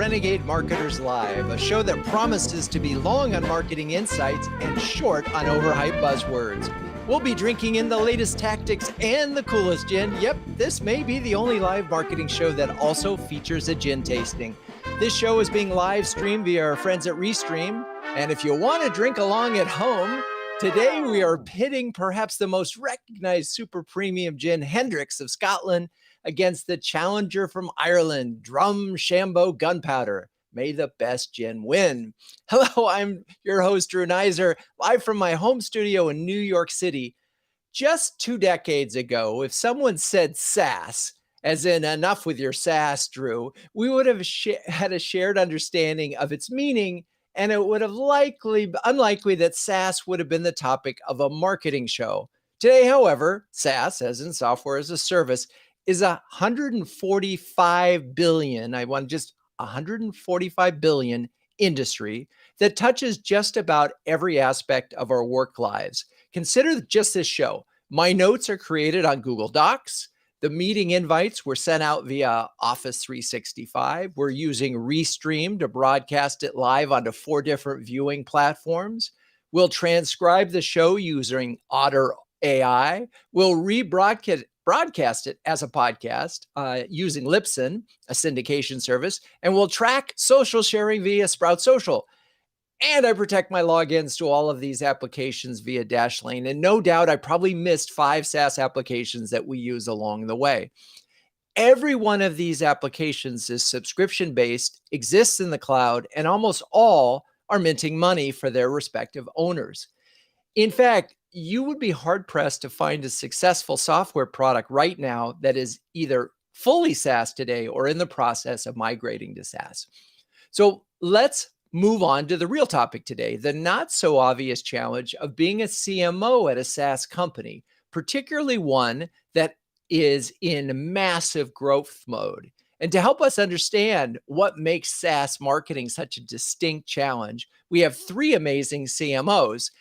Renegade Marketers Live, a show that promises to be long on marketing insights and short on overhyped buzzwords. We'll be drinking in the latest tactics and the coolest gin. Yep, this may be the only live marketing show that also features a gin tasting. This show is being live streamed via our friends at Restream. And if you want to drink along at home, today we are pitting perhaps the most recognized super premium gin, Hendrick of Scotland, against the challenger from Ireland, Drumshanbo Gunpowder. May the best gin win. Hello, I'm your host, Drew Neiser, live from my home studio in New York City. Just 2 decades ago, if someone said SaaS, as in enough with your SaaS, Drew, we would have had a shared understanding of its meaning, and it would have unlikely that SaaS would have been the topic of a marketing show. Today, however, SaaS, as in software as a service, is $145 billion industry that touches just about every aspect of our work lives. Consider just this show. My notes are created on Google Docs. The meeting invites were sent out via Office 365. We're using Restream to broadcast it live onto 4 different viewing platforms. We'll transcribe the show using Otter AI. We'll rebroadcast it as a podcast using Libsyn, a syndication service, and we'll track social sharing via Sprout Social. And I protect my logins to all of these applications via Dashlane. And no doubt I probably missed 5 SaaS applications that we use along the way. Every one of these applications is subscription-based, exists in the cloud, and almost all are minting money for their respective owners. In fact, you would be hard-pressed to find a successful software product right now that is either fully SaaS today or in the process of migrating to SaaS. So let's move on to the real topic today, the not-so-obvious challenge of being a CMO at a SaaS company, particularly one that is in massive growth mode. And to help us understand what makes SaaS marketing such a distinct challenge, we have 3 amazing CMOs.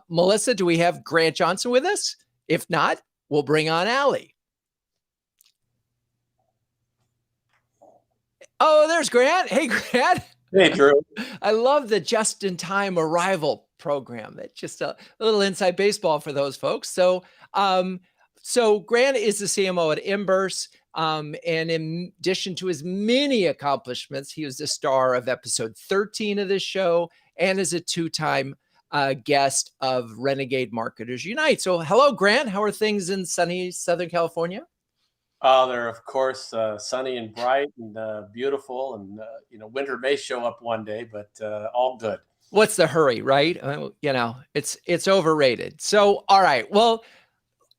Melissa, do we have Grant Johnson with us? If not, we'll bring on Allie. Oh, there's Grant. Hey, Grant. Hey, Drew. I love the just-in-time arrival program. That's just a little inside baseball for those folks. So Grant is the CMO at Imburse. And in addition to his many accomplishments, he was the star of episode 13 of this show and is a 2-time guest of Renegade Marketers Unite. So hello, Grant. How are things in sunny Southern California? They're, of course, sunny and bright and beautiful. And, winter may show up one day, but all good. What's the hurry, right? It's overrated. So, all right. Well,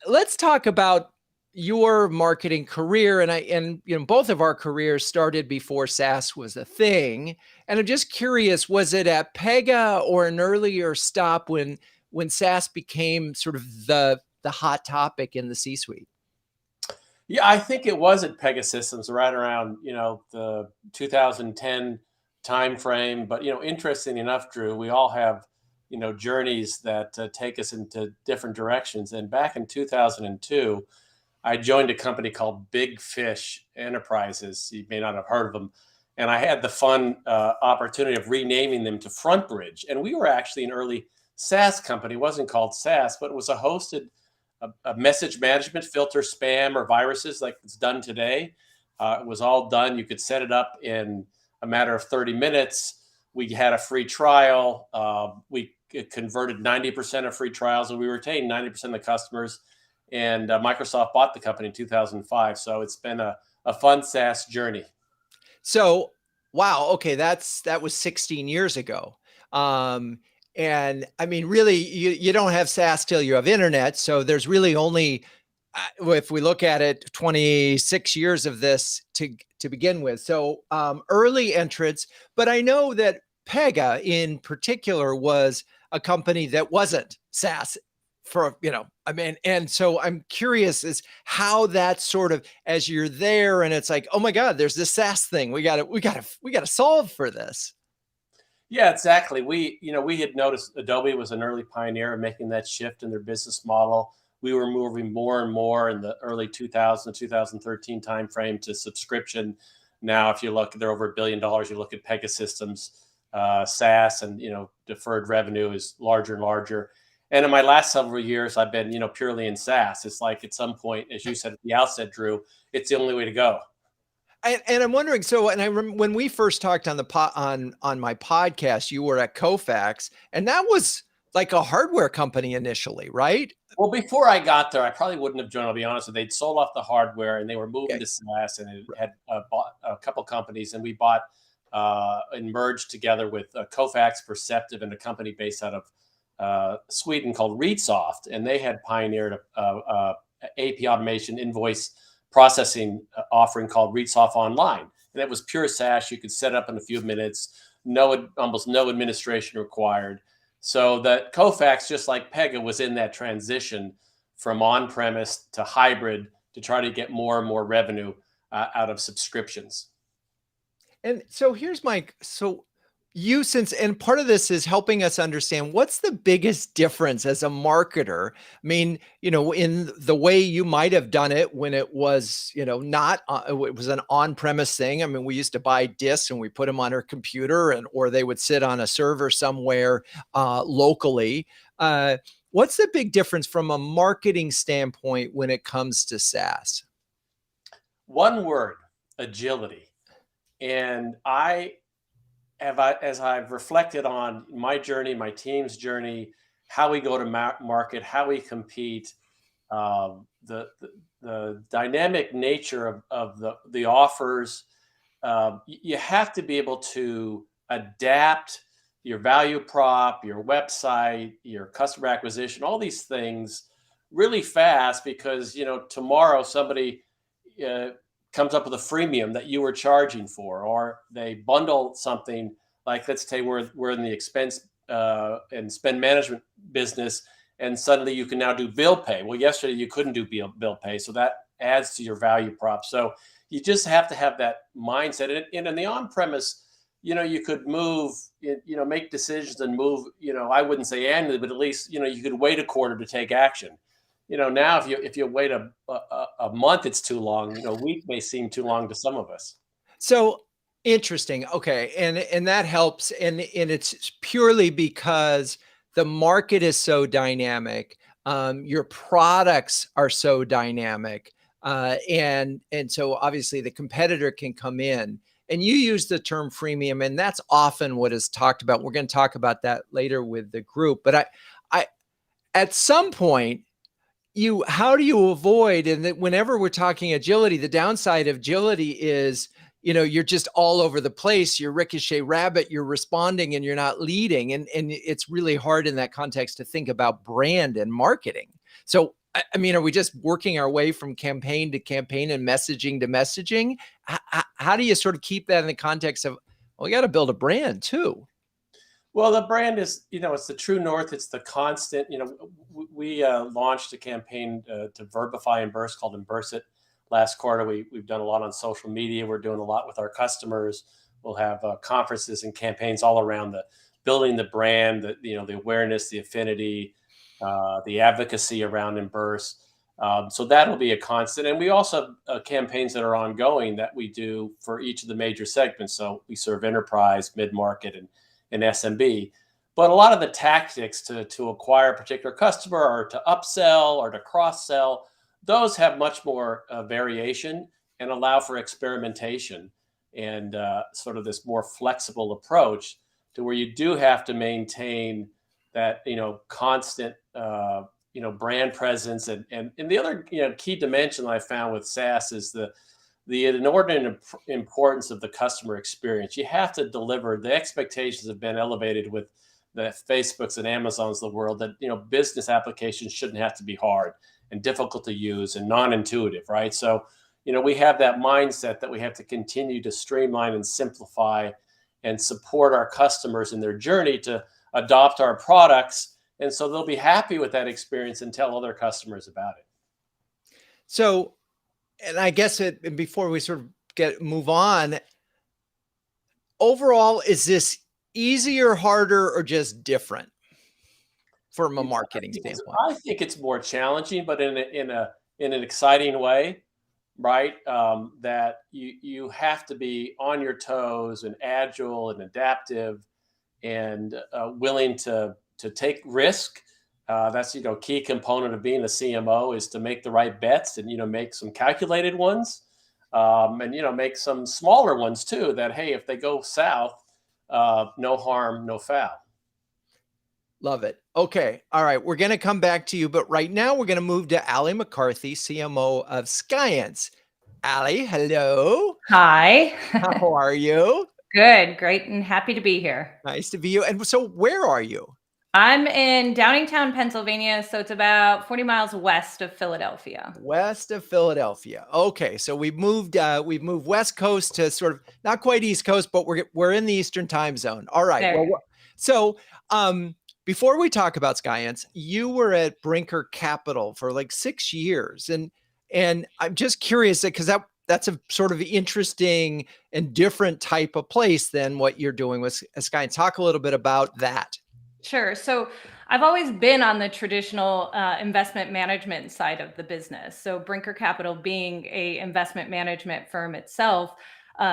let's talk about your marketing career, and both of our careers started before SaaS was a thing. And I'm just curious, was it at Pega or an earlier stop when SaaS became sort of the hot topic in the C-suite? Yeah, I think it was at Pegasystems right around the 2010 timeframe. But interesting enough, Drew, we all have journeys that take us into different directions. And back in 2002. I joined a company called Big Fish Enterprises. You may not have heard of them. And I had the fun opportunity of renaming them to FrontBridge. And we were actually an early SaaS company. It wasn't called SaaS, but it was a hosted message management, filter spam or viruses like it's done today. It was all done. You could set it up in a matter of 30 minutes. We had a free trial. We converted 90% of free trials, and we retained 90% of the customers. And Microsoft bought the company in 2005. So it's been a fun SaaS journey. So, wow. Okay. That was 16 years ago. And I mean, really, you don't have SaaS till you have internet. So there's really only, if we look at it, 26 years of this to begin with. So early entrants, but I know that Pega in particular was a company that wasn't SaaS. And so I'm curious is how that sort of, as you're there and it's like, oh my God, there's this SaaS thing. We got to solve for this. Yeah, exactly. We had noticed Adobe was an early pioneer of making that shift in their business model. We were moving more and more in the early 2000, 2013 timeframe to subscription Now, if you look, they're over $1 billion. You look at Pegasystems, SaaS, and deferred revenue is larger and larger. And in my last several years, I've been purely in SaaS. It's like at some point, as you said at the outset, Drew, it's the only way to go. And I'm wondering, so, and I remember when we first talked on on my podcast, you were at Kofax, and that was like a hardware company initially, right? Well, before I got there, I probably wouldn't have joined. I'll be honest with you. They'd sold off the hardware and they were moving Okay. to SaaS, and it had bought a couple companies, and we bought and merged together with Kofax, Perceptive, and a company based out of Sweden called Readsoft, and they had pioneered a AP automation invoice processing offering called Readsoft Online, and it was pure SaaS. You could set up in a few minutes, almost no administration required. So that Kofax, just like Pega, was in that transition from on-premise to hybrid to try to get more and more revenue out of subscriptions. And so here's so and part of this is helping us understand what's the biggest difference as a marketer. I mean, in the way you might have done it when it was, not, it was an on-premise thing. I mean, we used to buy discs and we put them on our computer or they would sit on a server somewhere locally. What's the big difference from a marketing standpoint when it comes to SaaS? One word: agility. And as I've reflected on my journey, my team's journey, how we go to market, how we compete, the dynamic nature of the offers, you have to be able to adapt your value prop, your website, your customer acquisition, all these things really fast, because tomorrow somebody comes up with a freemium that you were charging for, or they bundle something. Like, let's say we're in the expense and spend management business, and suddenly you can now do bill pay. Well, yesterday you couldn't do bill pay, so that adds to your value prop. So you just have to have that mindset. And in the on-premise, you could move, make decisions and move. I wouldn't say annually, but at least you could wait a quarter to take action. Now if you wait a month, it's too long. A week may seem too long to some of us. So interesting. Okay. And that helps. And it's purely because the market is so dynamic. Your products are so dynamic. And so obviously the competitor can come in, and you use the term freemium, and that's often what is talked about. We're going to talk about that later with the group, but I at some point, how do you avoid, and that whenever we're talking agility, the downside of agility is, you're just all over the place. You're ricochet rabbit, you're responding and you're not leading. And it's really hard in that context to think about brand and marketing. So, I mean, are we just working our way from campaign to campaign and messaging to messaging? How do you sort of keep that in the context of, well, we got to build a brand too? Well, the brand is, it's the true north. It's the constant. We launched a campaign to verbify and burst called Emburse It last quarter. We've done a lot on social media. We're doing a lot with our customers. We'll have conferences and campaigns all around the building the brand, the awareness, the affinity, the advocacy around Emburse. So that'll be a constant. And we also have campaigns that are ongoing that we do for each of the major segments. So we serve enterprise, mid-market, and SMB. But a lot of the tactics to acquire a particular customer, or to upsell, or to cross-sell, those have much more variation and allow for experimentation and sort of this more flexible approach, to where you do have to maintain that constant brand presence. And the other key dimension I found with SaaS is the inordinate importance of the customer experience. You have to deliver. The expectations have been elevated with the Facebooks and Amazons of the world, that business applications shouldn't have to be hard and difficult to use and non-intuitive, right? So we have that mindset that we have to continue to streamline and simplify and support our customers in their journey to adopt our products, and so they'll be happy with that experience and tell other customers about it. So, and I guess before we sort of move on, overall, is this easier, harder, or just different from a marketing standpoint? I think it's more challenging, but in an exciting way. right? That you have to be on your toes and agile and adaptive and willing to take risk. That's key component of being a CMO is to make the right bets and make some calculated ones, and make some smaller ones too. That hey, if they go south, no harm, no foul. Love it. Okay. All right. We're going to come back to you, but right now we're going to move to Allie McCarthy, CMO of Skyence. Allie, hello. Hi. How are you? Good, great, and happy to be here. Nice to be you. And so where are you? I'm in Downingtown, Pennsylvania, so it's about 40 miles west of Philadelphia. West of Philadelphia. Okay, so we've moved West Coast to sort of not quite East Coast, but we're in the Eastern time zone. All right. There. Well, so before we talk about Skyence, you were at Brinker Capital for like 6 years, and I'm just curious because that's a sort of interesting and different type of place than what you're doing with Skyence. Talk a little bit about that. Sure. So I've always been on the traditional investment management side of the business. So Brinker Capital being a investment management firm itself.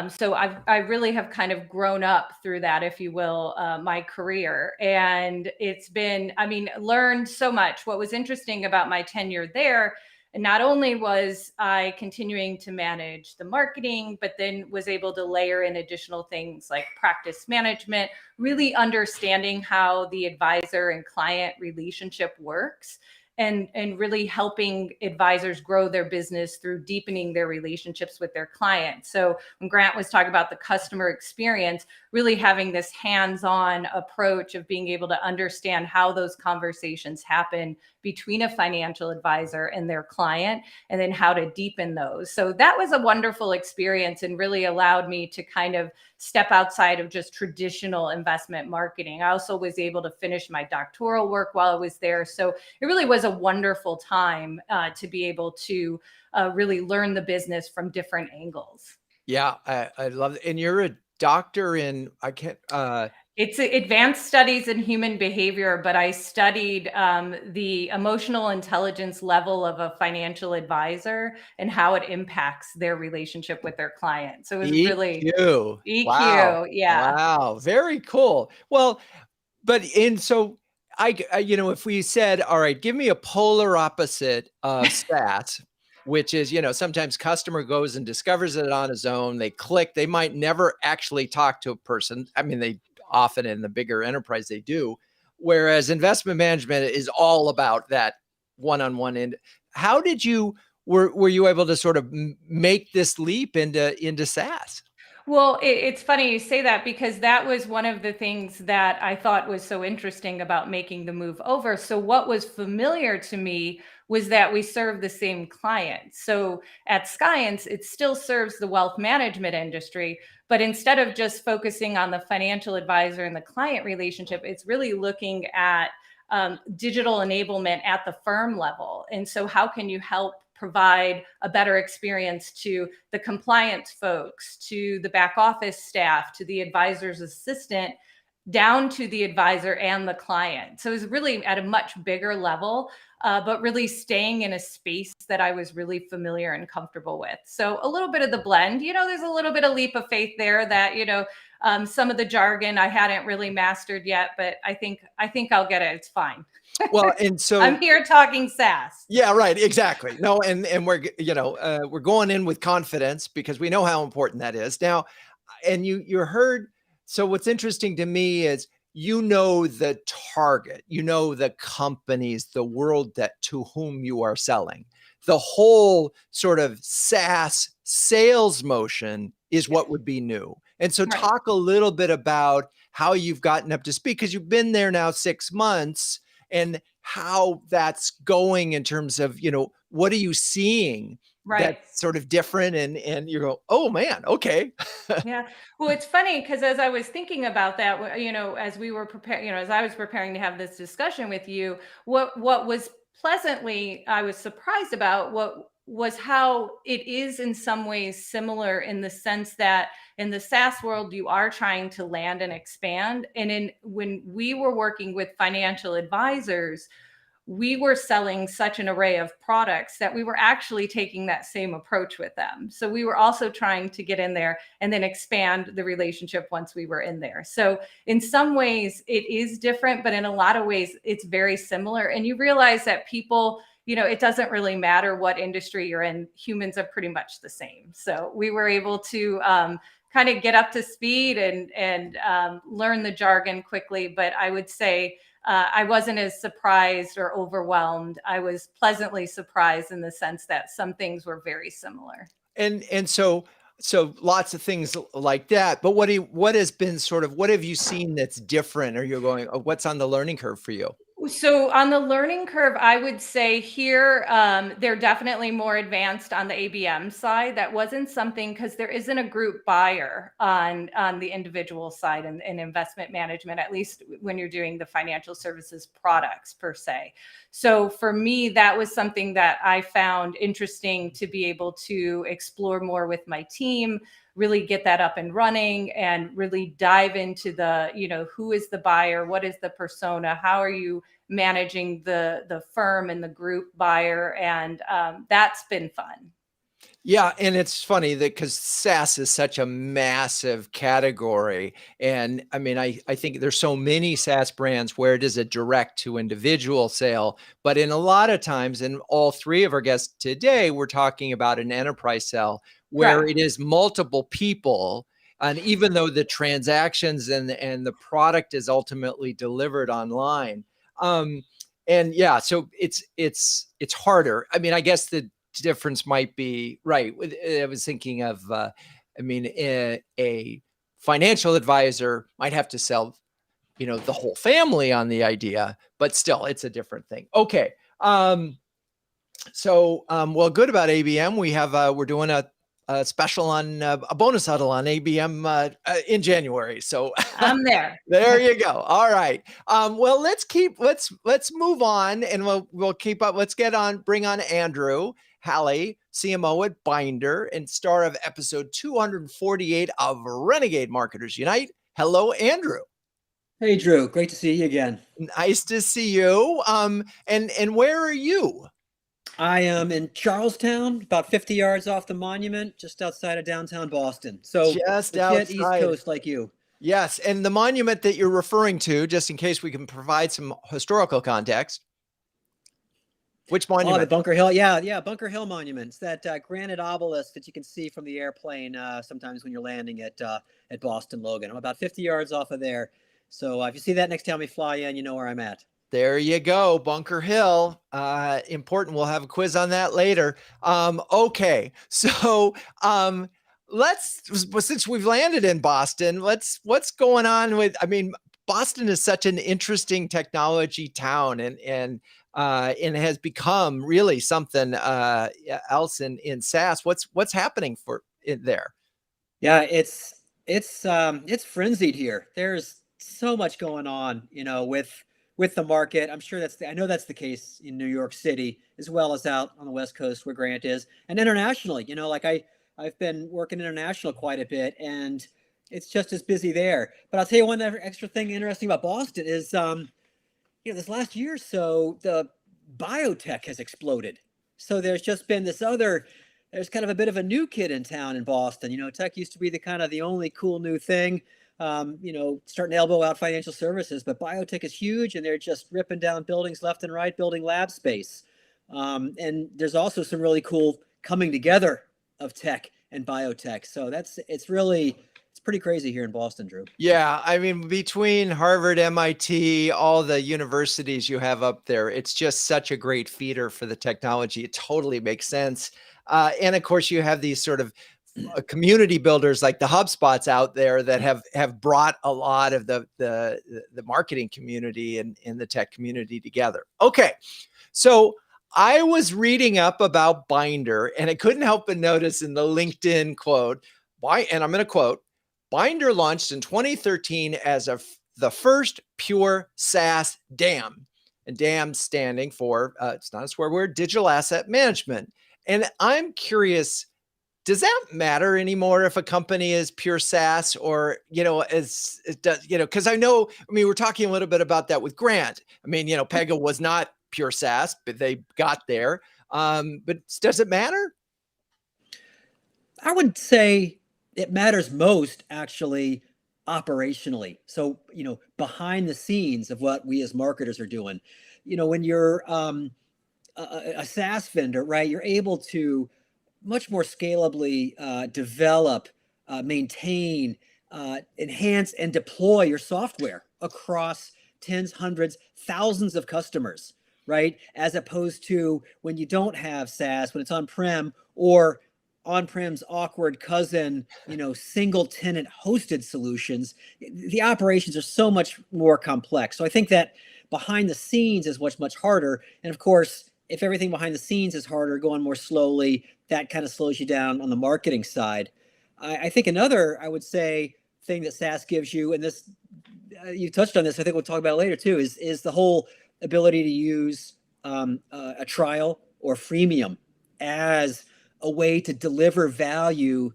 So I really have kind of grown up through that, if you will, my career. And it's been, learned so much. What was interesting about my tenure there, and not only was I continuing to manage the marketing, but then was able to layer in additional things like practice management, really understanding how the advisor and client relationship works, and really helping advisors grow their business through deepening their relationships with their clients. So when Grant was talking about the customer experience, really having this hands-on approach of being able to understand how those conversations happen between a financial advisor and their client, and then how to deepen those. So that was a wonderful experience and really allowed me to kind of step outside of just traditional investment marketing. I also was able to finish my doctoral work while I was there. So it really was a wonderful time to be able to really learn the business from different angles. Yeah, I love it. And you're a doctor in, It's advanced studies in human behavior, but I studied the emotional intelligence level of a financial advisor and how it impacts their relationship with their client. So it was really EQ. Wow. EQ. Yeah. Wow. Very cool. Well, so if we said, all right, give me a polar opposite of SaaS, which is, sometimes customer goes and discovers it on his own. They click, they might never actually talk to a person. They often in the bigger enterprise, they do. Whereas investment management is all about that one-on-one. And how did were you able to sort of make this leap into SaaS? Well, it's funny you say that because that was one of the things that I thought was so interesting about making the move over. So what was familiar to me was that we serve the same clients. So at Skyence, it still serves the wealth management industry, but instead of just focusing on the financial advisor and the client relationship, it's really looking at digital enablement at the firm level. And so how can you help provide a better experience to the compliance folks, to the back office staff, to the advisor's assistant, down to the advisor and the client. So it's really at a much bigger level, but really staying in a space that I was really familiar and comfortable with. So a little bit of the blend, there's a little bit of leap of faith there that, some of the jargon I hadn't really mastered yet, but I think I'll get it. It's fine. Well, and so I'm here talking SaaS. Yeah, right. Exactly. No, and we're we're going in with confidence because we know how important that is. Now, and you heard. So what's interesting to me is the target, the companies, the world to whom you are selling. The whole sort of SaaS sales motion is what would be new. And so Right. talk a little bit about how you've gotten up to speed because you've been there now 6 months and how that's going in terms of, what are you seeing Right. that's sort of different and you go, oh man, okay. Yeah. Well, it's funny because as I was thinking about that, as we were preparing, as I was preparing to have this discussion with you, what was pleasantly I was surprised about what was how it is in some ways similar in the sense that in the SaaS world you are trying to land and expand, and in when we were working with financial advisors, we were selling such an array of products that we were actually taking that same approach with them. So we were also trying to get in there and then expand the relationship once we were in there. So in some ways it is different, but in a lot of ways it's very similar. And you realize that people, it doesn't really matter what industry you're in, humans are pretty much the same. So we were able to kind of get up to speed and learn the jargon quickly. But I would say I wasn't as surprised or overwhelmed. I was pleasantly surprised in the sense that some things were very similar. And so lots of things like that. But what has been what have you seen that's different? Or you're going, what's on the learning curve for you? So on the learning curve, I would say here, they're definitely more advanced on the ABM side. That wasn't something, because there isn't a group buyer on the individual side in investment management, at least when you're doing the financial services products per se. So for me, that was something that I found interesting to be able to explore more with my team, really get that up and running and really dive into the, who is the buyer? What is the persona? How are you managing the firm and the group buyer? And that's been fun. Yeah. And it's funny that because SaaS is such a massive category. And I mean, I think there's so many SaaS brands where it is a direct to individual sale. But in a lot of times, and all three of our guests today, we're talking about an enterprise sale where it is multiple people. And even though the transactions and the product is ultimately delivered online. And yeah, so it's harder. I mean, I guess the difference might be right. I was thinking of, a financial advisor might have to sell, the whole family on the idea, but still it's a different thing. Okay. Well, good about ABM. We're doing a special on a bonus huddle on ABM in January. So I'm there. There you go. All right. Well, let's move on and we'll keep up. Let's bring on Andrew Allie, CMO at Binder and star of episode 248 of Renegade Marketers Unite. Hello, Andrew. Hey, Drew. Great to see you again. Nice to see you. And where are you? I am in Charlestown, about 50 yards off the monument, just outside of downtown Boston. So just outside. East Coast like you. Yes. And the monument that you're referring to, just in case we can provide some historical context. Which monument? Oh, the Bunker Hill. Yeah. Bunker Hill Monument. It's that granite obelisk that you can see from the airplane sometimes when you're landing at Boston Logan. I'm about 50 yards off of there. So if you see that next time we fly in, you know where I'm at. There you go, Bunker Hill. Important. We'll have a quiz on that later. Okay, so since we've landed in Boston, what's going on with? I mean, Boston is such an interesting technology town, and has become really something else in SaaS. What's happening there? Yeah, it's frenzied here. There's so much going on, with the market. I'm sure I know that's the case in New York City as well as out on the West Coast where Grant is, and internationally. I've been working international quite a bit, and it's just as busy there. But I'll tell you one extra thing interesting about Boston is, this last year or so, the biotech has exploded. So there's just been there's kind of a bit of a new kid in town in Boston. Tech used to be the only cool new thing. Starting to elbow out financial services, but biotech is huge and they're just ripping down buildings left and right, building lab space. And there's also some really cool coming together of tech and biotech. So it's pretty crazy here in Boston, Drew. Yeah. I mean, between Harvard, MIT, all the universities you have up there, it's just such a great feeder for the technology. It totally makes sense. And of course you have these sort of community builders like the HubSpots out there that have brought a lot of the marketing community and the tech community together. Okay. So I was reading up about Binder and I couldn't help but notice in the LinkedIn quote, and I'm going to quote, Binder launched in 2013 as the first pure SaaS DAM, and DAM standing for, it's not a swear word, digital asset management. And I'm curious, does that matter anymore if a company is pure SaaS or, because we're talking a little bit about that with Grant. I mean, Pega was not pure SaaS, but they got there. But does it matter? I would say it matters most actually operationally. So, behind the scenes of what we as marketers are doing, when you're a SaaS vendor, right, you're able to much more scalably develop, maintain, enhance, and deploy your software across tens, hundreds, thousands of customers, right? As opposed to when you don't have SaaS, when it's on-prem or on-prem's awkward cousin, single tenant hosted solutions, the operations are so much more complex. So I think that behind the scenes is much harder. And of course, if everything behind the scenes is harder, going more slowly, that kind of slows you down on the marketing side. I think another, I would say, thing that SaaS gives you, and this, you touched on this, I think we'll talk about it later too, is the whole ability to use a trial or freemium as a way to deliver value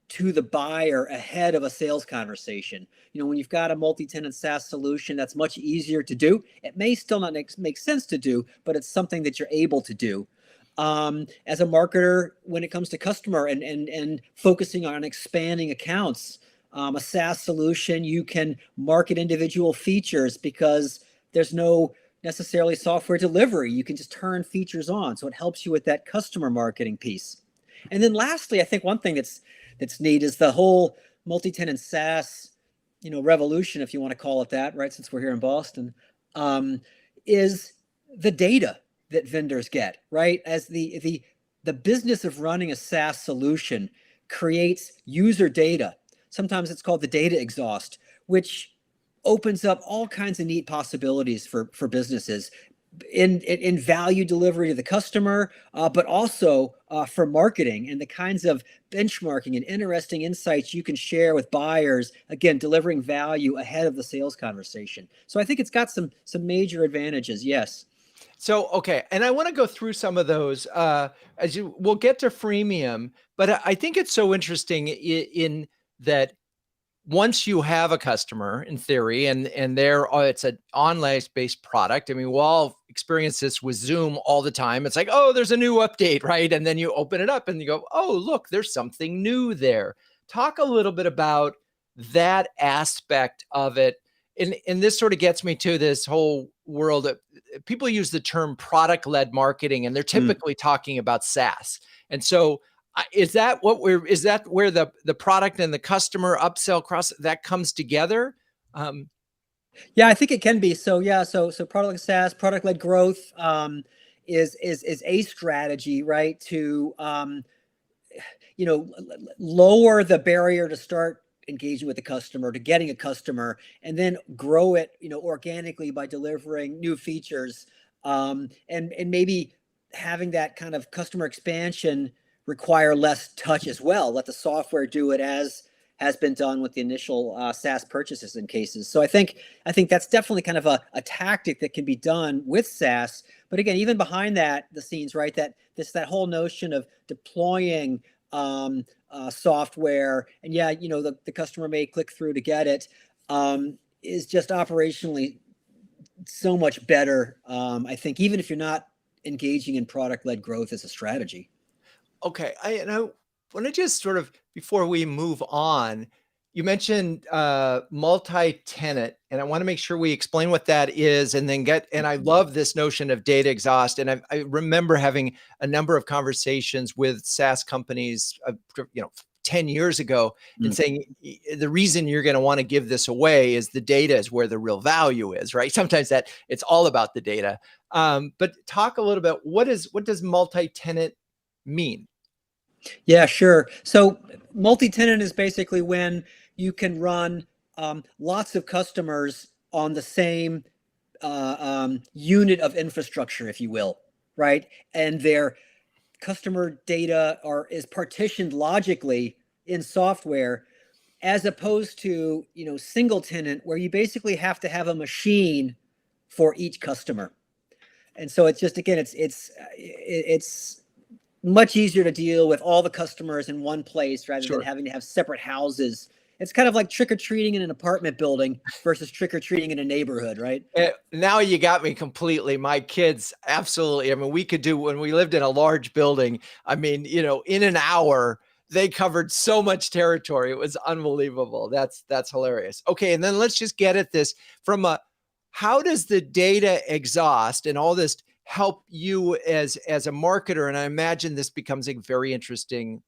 to the buyer ahead of a sales conversation. When you've got a multi-tenant SaaS solution, that's much easier to do. It may still not make sense to do, but it's something that you're able to do. As a marketer, when it comes to customer and focusing on expanding accounts, a SaaS solution, you can market individual features because there's no necessarily software delivery. You can just turn features on. So it helps you with that customer marketing piece. And then lastly, I think one thing that's neat is the whole multi-tenant SaaS, revolution, if you want to call it that, right? Since we're here in Boston, is the data that vendors get, right? As the business of running a SaaS solution creates user data. Sometimes it's called the data exhaust, which opens up all kinds of neat possibilities for businesses in value delivery to the customer, but also for marketing and the kinds of benchmarking and interesting insights you can share with buyers, again, delivering value ahead of the sales conversation. So I think it's got some major advantages, yes. So, okay. And I want to go through some of those we'll get to freemium, but I think it's so interesting in that once you have a customer in theory and it's an online based product. I mean, we'll all experience this with Zoom all the time. It's like, oh, there's a new update, right? And then you open it up and you go, oh, look, there's something new there. Talk a little bit about that aspect of it. And this sort of gets me to this whole world of people use the term product led marketing, and they're typically talking about SaaS. And so is that where the product and the customer upsell cross that comes together? Yeah, I think it can be. So yeah, so product SaaS, product led growth is a strategy, right? To lower the barrier to start engaging with the customer, to getting a customer, and then grow it, organically by delivering new features, and maybe having that kind of customer expansion require less touch as well. Let the software do it as has been done with the initial SaaS purchases in cases. So I think that's definitely kind of a tactic that can be done with SaaS. But again, even behind the scenes, right? That whole notion of deploying software, and the customer may click through to get it, is just operationally so much better. I think even if you're not engaging in product-led growth as a strategy. Okay, I want to just sort of, before we move on, you mentioned multi-tenant, and I want to make sure we explain what that is, and I love this notion of data exhaust. And I remember having a number of conversations with SaaS companies, 10 years ago, and saying the reason you're going to want to give this away is the data is where the real value is, right? Sometimes that it's all about the data. But talk a little bit, what does multi-tenant mean? Yeah, sure. So multi-tenant is basically when you can run lots of customers on the same unit of infrastructure, if you will, right? And their customer data is partitioned logically in software, as opposed to single tenant, where you basically have to have a machine for each customer. And so it's just, again, it's much easier to deal with all the customers in one place rather than having to have separate houses It's kind of like trick-or-treating in an apartment building versus trick-or-treating in a neighborhood, right? Now you got me completely. My kids, absolutely. I mean, we could do, when we lived in a large building, I mean, in an hour, they covered so much territory. It was unbelievable. That's hilarious. Okay. And then let's just get at this from how does the data exhaust and all this help you as a marketer? And I imagine this becomes a very interesting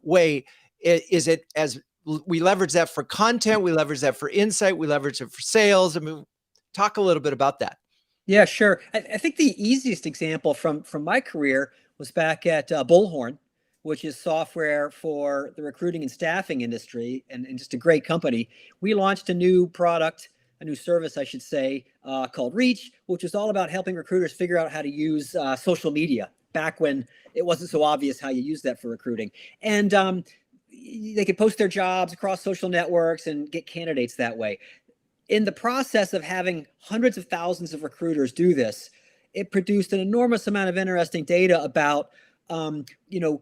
way. Is it as we leverage that for content, we leverage that for insight, we leverage it for sales? I mean, talk a little bit about that. Yeah, sure. I think the easiest example from my career was back at Bullhorn, which is software for the recruiting and staffing industry, and just a great company. We launched a new product, a new service, I should say, called Reach, which was all about helping recruiters figure out how to use social media back when it wasn't so obvious how you use that for recruiting. And they could post their jobs across social networks and get candidates that way. In the process of having hundreds of thousands of recruiters do this, it produced an enormous amount of interesting data about,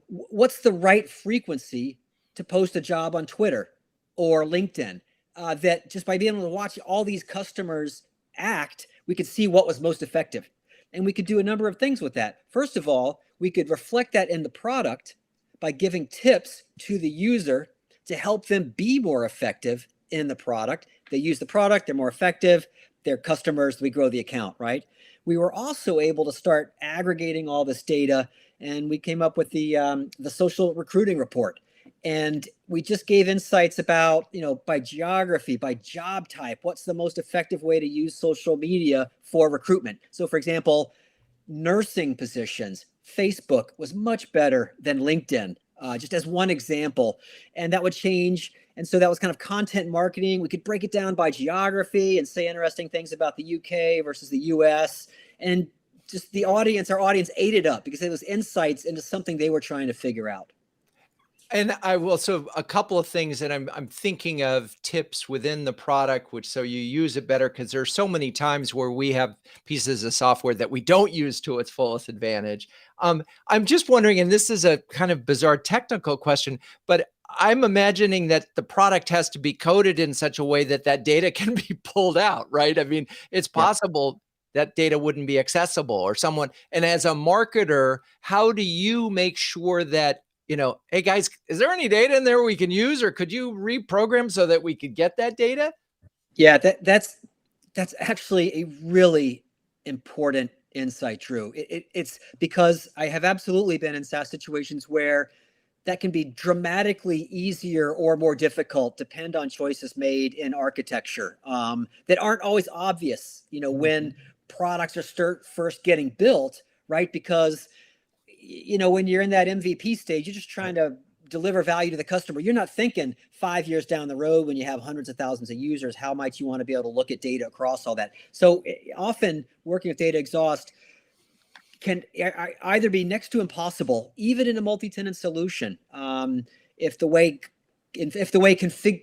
what's the right frequency to post a job on Twitter or LinkedIn. That just by being able to watch all these customers act, we could see what was most effective. And we could do a number of things with that. First of all, we could reflect that in the product by giving tips to the user to help them be more effective in the product. They use the product, they're more effective, they're customers, we grow the account, right? We were also able to start aggregating all this data, and we came up with the social recruiting report. And we just gave insights about, by geography, by job type, what's the most effective way to use social media for recruitment. So for example, nursing positions, Facebook was much better than LinkedIn, just as one example. And that would change. And so that was kind of content marketing. We could break it down by geography and say interesting things about the UK versus the US. And just our audience ate it up because it was insights into something they were trying to figure out. And I will, so a couple of things that I'm thinking of tips within the product, which so you use it better, because there's so many times where we have pieces of software that we don't use to its fullest advantage. I'm just wondering, and this is a kind of bizarre technical question, but I'm imagining that the product has to be coded in such a way that that data can be pulled out, right? I mean, it's possible that data wouldn't be accessible or someone, and as a marketer, how do you make sure that, hey guys, is there any data in there we can use, or could you reprogram so that we could get that data? Yeah, that's actually a really important insight, Drew. It's because I have absolutely been in SaaS situations where that can be dramatically easier or more difficult, depend on choices made in architecture that aren't always obvious, when products are first getting built, right? Because when you're in that MVP stage, you're just trying to deliver value to the customer. You're not thinking 5 years down the road when you have hundreds of thousands of users, how might you want to be able to look at data across all that? So often working with data exhaust can either be next to impossible, even in a multi-tenant solution, if the way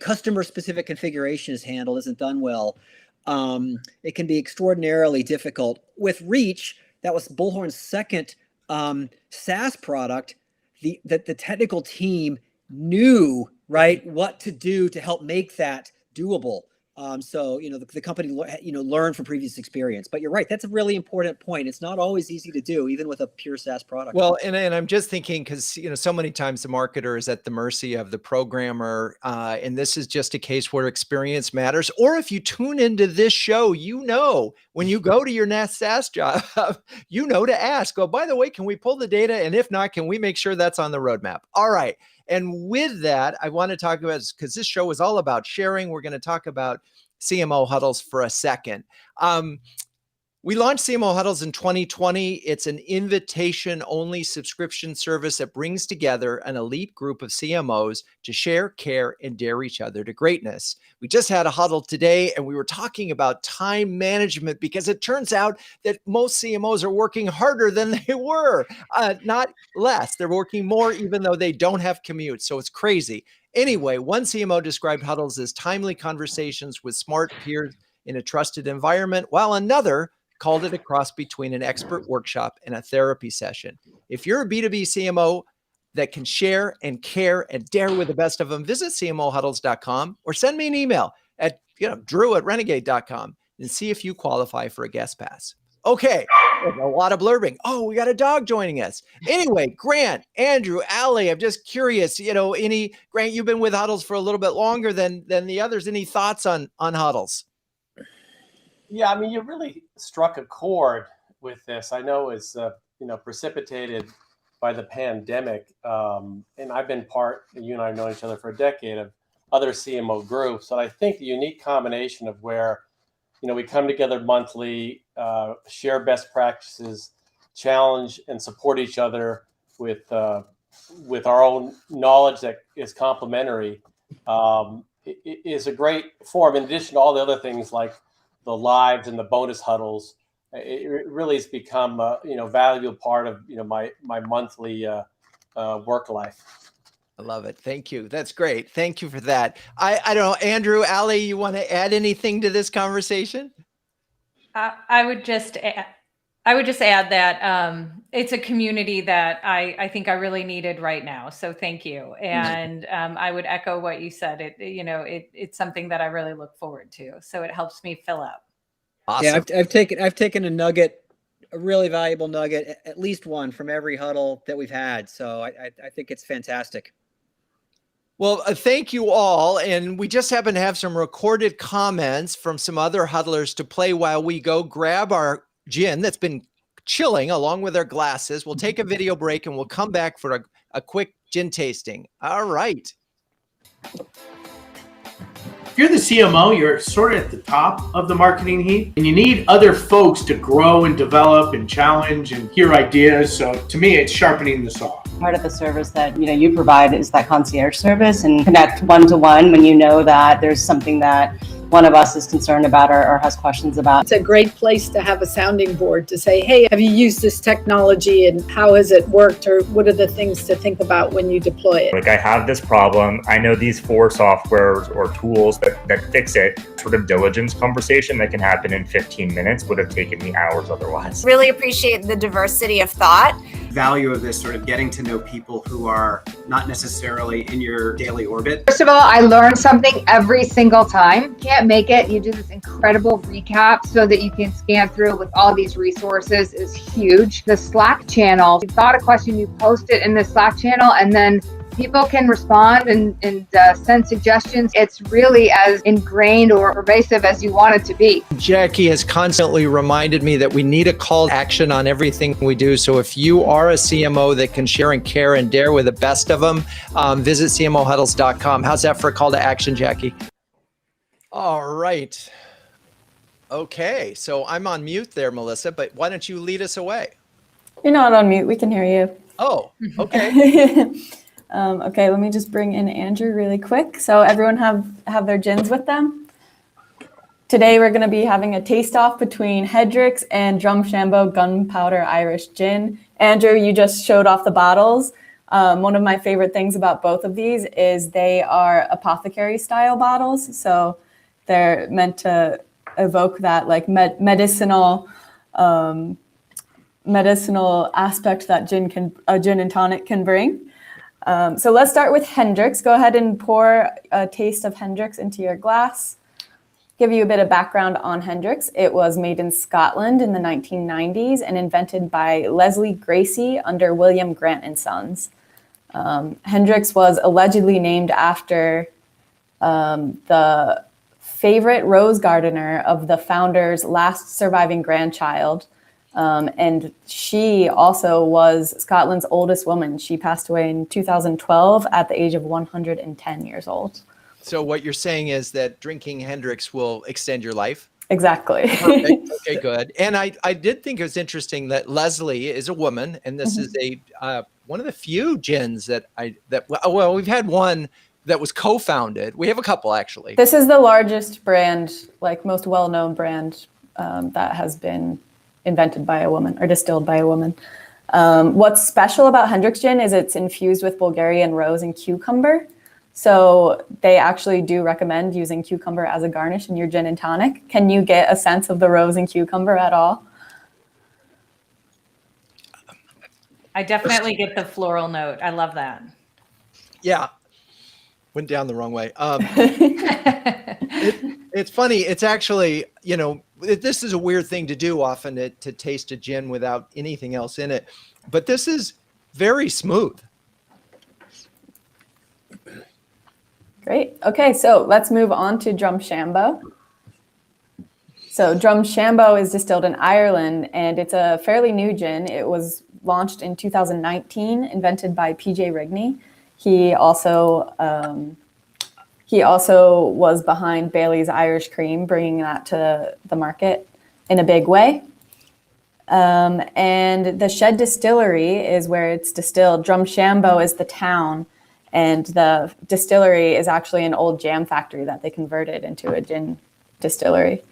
customer specific configuration is handled isn't done well. It can be extraordinarily difficult. With Reach, that was Bullhorn's second SaaS product. The technical team knew, right, what to do to help make that doable. So the company learned from previous experience. But you're right, that's a really important point. It's not always easy to do, even with a pure SaaS product. Well, and I'm just thinking, because so many times the marketer is at the mercy of the programmer, and this is just a case where experience matters. Or if you tune into this show, when you go to your next SaaS job, to ask, oh, by the way, can we pull the data? And if not, can we make sure that's on the roadmap? All right. And with that, I want to talk about, because this show is all about sharing, we're going to talk about CMO Huddles for a second. We launched CMO Huddles in 2020. It's an invitation-only subscription service that brings together an elite group of CMOs to share, care, and dare each other to greatness. We just had a huddle today, and we were talking about time management, because it turns out that most CMOs are working harder than they were, not less. They're working more, even though they don't have commutes. So it's crazy. Anyway, one CMO described Huddles as timely conversations with smart peers in a trusted environment, while another called it a cross between an expert workshop and a therapy session. If you're a B2B CMO, that can share and care and dare with the best of them, visit cmohuddles.com or send me an email at drew@renegade.com and see if you qualify for a guest pass. Okay, there's a lot of blurbing. Oh, we got a dog joining us. Anyway, Grant, Andrew, Allie, I'm just curious, Grant, you've been with Huddles for a little bit longer than the others. Any thoughts on Huddles? Yeah, I mean, you really struck a chord with this. I know it's, precipitated by the pandemic. And I've been you and I have known each other for a decade, of other CMO groups. And I think the unique combination of where, we come together monthly, share best practices, challenge and support each other with our own knowledge that is complementary, is a great form. In addition to all the other things like the lives and the bonus huddles, it really has become a valuable part of my monthly work life. I love it. Thank you. That's great. Thank you for that. I don't know, Andrew, Allie, you want to add anything to this conversation? I would just add that it's a community that I think I really needed right now. So thank you. And I would echo what you said. It's something that I really look forward to. So it helps me fill up. Awesome. Yeah, I've taken a nugget, a really valuable nugget, at least one from every huddle that we've had. So I think it's fantastic. Well, thank you all. And we just happen to have some recorded comments from some other huddlers to play while we go grab our gin that's been chilling along with our glasses. We'll take a video break and we'll come back for a quick gin tasting. All right. If you're the CMO, you're sort of at the top of the marketing heap, and you need other folks to grow and develop and challenge and hear ideas. So to me, it's sharpening the saw. Part of the service that you provide is that concierge service, and connect one-to-one when you know that there's something that one of us is concerned about or has questions about. It's a great place to have a sounding board to say, hey, have you used this technology and how has it worked, or what are the things to think about when you deploy it? Like, I have this problem. I know these 4 softwares or tools that fix it. Sort of diligence conversation that can happen in 15 minutes would have taken me hours otherwise. Really appreciate the diversity of thought. Value of this sort of getting to know people who are not necessarily in your daily orbit. First of all, I learn something every single time. Can't make it. You do this incredible recap so that you can scan through with all these resources is huge. The Slack channel, you've got a question, you post it in the Slack channel, and then people can respond and send suggestions. It's really as ingrained or pervasive as you want it to be. Jackie has constantly reminded me that we need a call to action on everything we do. So if you are a CMO that can share and care and dare with the best of them, visit cmohuddles.com. How's that for a call to action, Jackie? All right. Okay, so I'm on mute there, Melissa, but why don't you lead us away? You're not on mute. We can hear you. Oh, okay. Okay, let me just bring in Andrew really quick. So everyone have their gins with them. Today we're going to be having a taste-off between Hendrick's and Drumshanbo Gunpowder Irish Gin. Andrew, you just showed off the bottles. One of my favorite things about both of these is they are apothecary-style bottles. So they're meant to evoke that like medicinal aspect that a gin and tonic can bring. So let's start with Hendrick's. Go ahead and pour a taste of Hendrick's into your glass. Give you a bit of background on Hendrick's. It was made in Scotland in the 1990s and invented by Leslie Gracie under William Grant and Sons. Hendrick's was allegedly named after the favorite rose gardener of the founder's last surviving grandchild. And she also was Scotland's oldest woman. She passed away in 2012 at the age of 110 years old. So what you're saying is that drinking Hendrick's will extend your life? Exactly. Perfect. Okay, good. And I did think it was interesting that Leslie is a woman, and this is one of the few gins we've had one that was co-founded. We have a couple, actually. This is the largest brand, like most well-known brand that has been invented by a woman or distilled by a woman. What's special about Hendrick's gin is it's infused with Bulgarian rose and cucumber. So they actually do recommend using cucumber as a garnish in your gin and tonic. Can you get a sense of the rose and cucumber at all? I definitely get the floral note. I love that. Yeah. Went down the wrong way. It's funny. It's actually, this is a weird thing to do often to taste a gin without anything else in it. But this is very smooth. Great. Okay, so let's move on to Drumshanbo. So Drumshanbo is distilled in Ireland, and it's a fairly new gin. It was launched in 2019, invented by PJ Rigney. He also was behind Bailey's Irish Cream, bringing that to the market in a big way. And the Shed Distillery is where it's distilled. Drumshanbo is the town, and the distillery is actually an old jam factory that they converted into a gin distillery.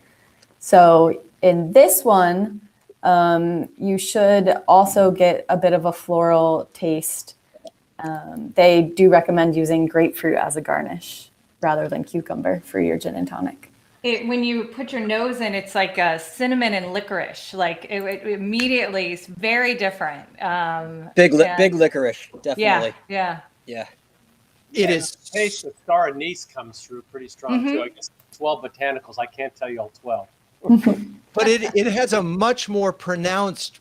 So in this one, you should also get a bit of a floral taste. They do recommend using grapefruit as a garnish rather than cucumber for your gin and tonic. When you put your nose in, it's like a cinnamon and licorice. Like it immediately is very different. Big licorice, definitely. Yeah. It is. The taste of star anise comes through pretty strong too. I guess 12 botanicals. I can't tell you all 12. But it has a much more pronounced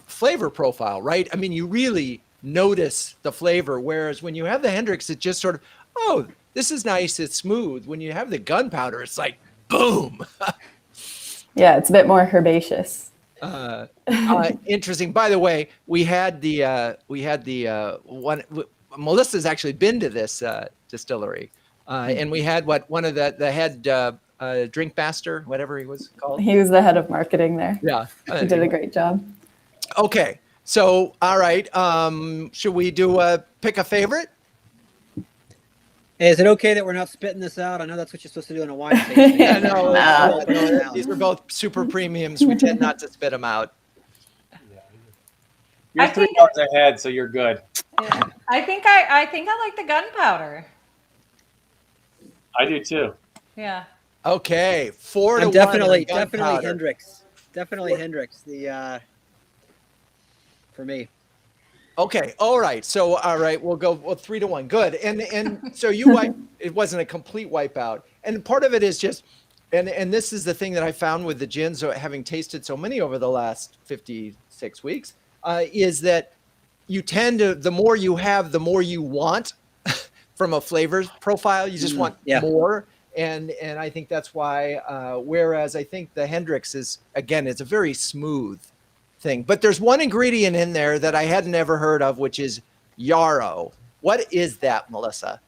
flavor profile, right? I mean, you really notice the flavor, whereas when you have the Hendricks, it just sort of, oh, this is nice, it's smooth. When you have the Gunpowder, it's like, boom. Yeah, it's a bit more herbaceous. Interesting. By the way, we had the one. Melissa's actually been to this distillery, and we had one of the head drink master, whatever he was called. He was the head of marketing there. Yeah, he did a great job. Okay, so all right, should we do pick a favorite? Hey, is it okay that we're not spitting this out? I know that's what you're supposed to do in a wine tasting. Yeah, no, these are both super premiums. We tend not to spit them out. You're 3 hours ahead, so you're good. Yeah. I think I like the Gunpowder. I do too. Yeah. Okay, 4 to 1. Definitely Hendricks. Definitely Hendricks. For me. Okay, all right. So all right, we'll go 3 to 1. Good. And so it wasn't a complete wipeout. And part of it is just, and this is the thing that I found with the gins, having tasted so many over the last 56 weeks, is that you tend to, the more you have, the more you want from a flavor profile. You just want more. And I think that's why, whereas I think the Hendricks is, again, it's a very smooth thing. But there's one ingredient in there that I hadn't ever heard of, which is yarrow. What is that, Melissa?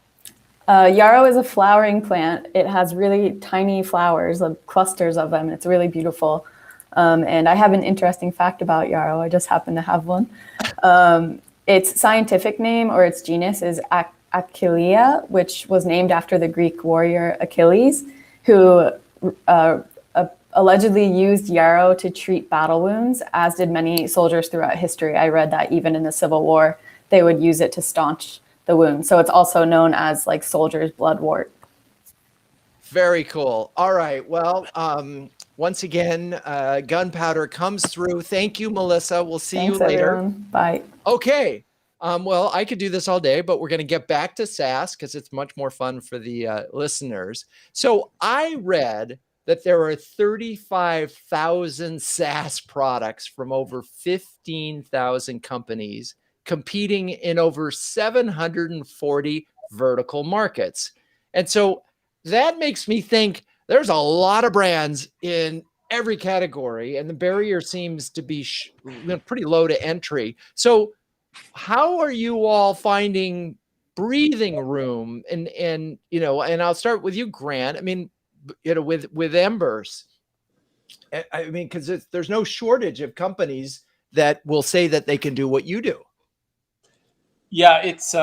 Yarrow is a flowering plant. It has really tiny flowers, clusters of them. It's really beautiful. And I have an interesting fact about yarrow. I just happen to have one. Its scientific name, or its genus, is Achillea, which was named after the Greek warrior Achilles, who allegedly used yarrow to treat battle wounds, as did many soldiers throughout history. I read that even in the Civil War, they would use it to staunch the wound. So it's also known as like soldier's bloodwort. Very cool. All right. Well, once again, Gunpowder comes through. Thank you, Melissa. We'll see you later. Everyone. Bye. Okay. Well, I could do this all day, but we're going to get back to SaaS because it's much more fun for the listeners. So I read that there are 35,000 SaaS products from over 15,000 companies competing in over 740 vertical markets. And so that makes me think there's a lot of brands in every category, and the barrier seems to be pretty low to entry. So how are you all finding breathing room? And I'll start with you, Grant. I mean, with Embers, I mean, because there's no shortage of companies that will say that they can do what you do. Yeah, it's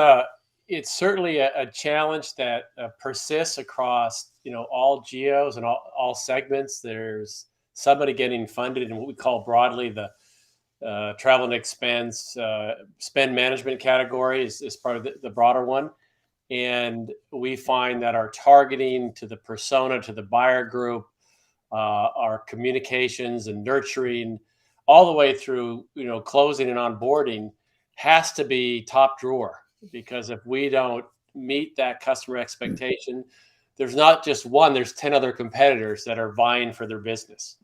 certainly a challenge that persists across all geos and all segments. There's somebody getting funded in what we call broadly the travel and expense spend management category is part of the broader one. And we find that our targeting to the persona, to the buyer group, our communications and nurturing all the way through, closing and onboarding has to be top drawer, because if we don't meet that customer expectation, there's not just one, there's 10 other competitors that are vying for their business.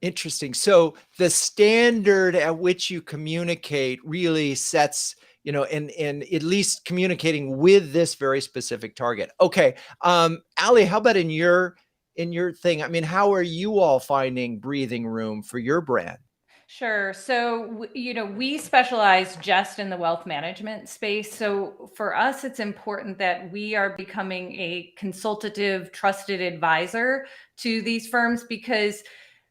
Interesting. So the standard at which you communicate really sets, and at least communicating with this very specific target. Okay. Allie, how about in your thing? I mean, how are you all finding breathing room for your brand? Sure. So, we specialize just in the wealth management space. So for us, it's important that we are becoming a consultative, trusted advisor to these firms, because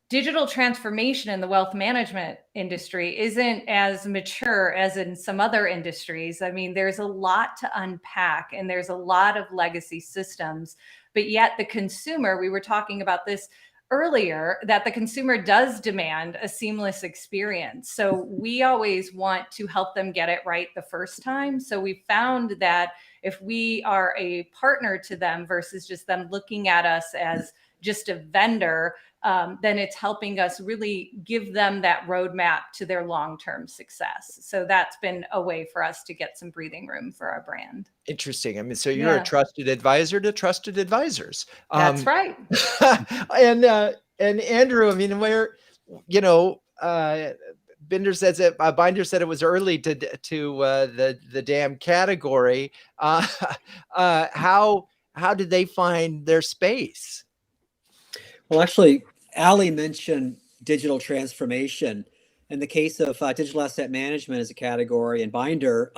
digital transformation in the wealth management industry isn't as mature as in some other industries. I mean, there's a lot to unpack and there's a lot of legacy systems, but yet the consumer, we were talking about this earlier, that the consumer does demand a seamless experience. So we always want to help them get it right the first time. So we found that if we are a partner to them versus just them looking at us as just a vendor, then it's helping us really give them that roadmap to their long-term success. So that's been a way for us to get some breathing room for our brand. Interesting. I mean, so you're a trusted advisor to trusted advisors. That's right. And Andrew, I mean, Binder says it. Binder said it was early to the damn category. How did they find their space? Well, actually, Allie mentioned digital transformation. In the case of digital asset management as a category and Binder,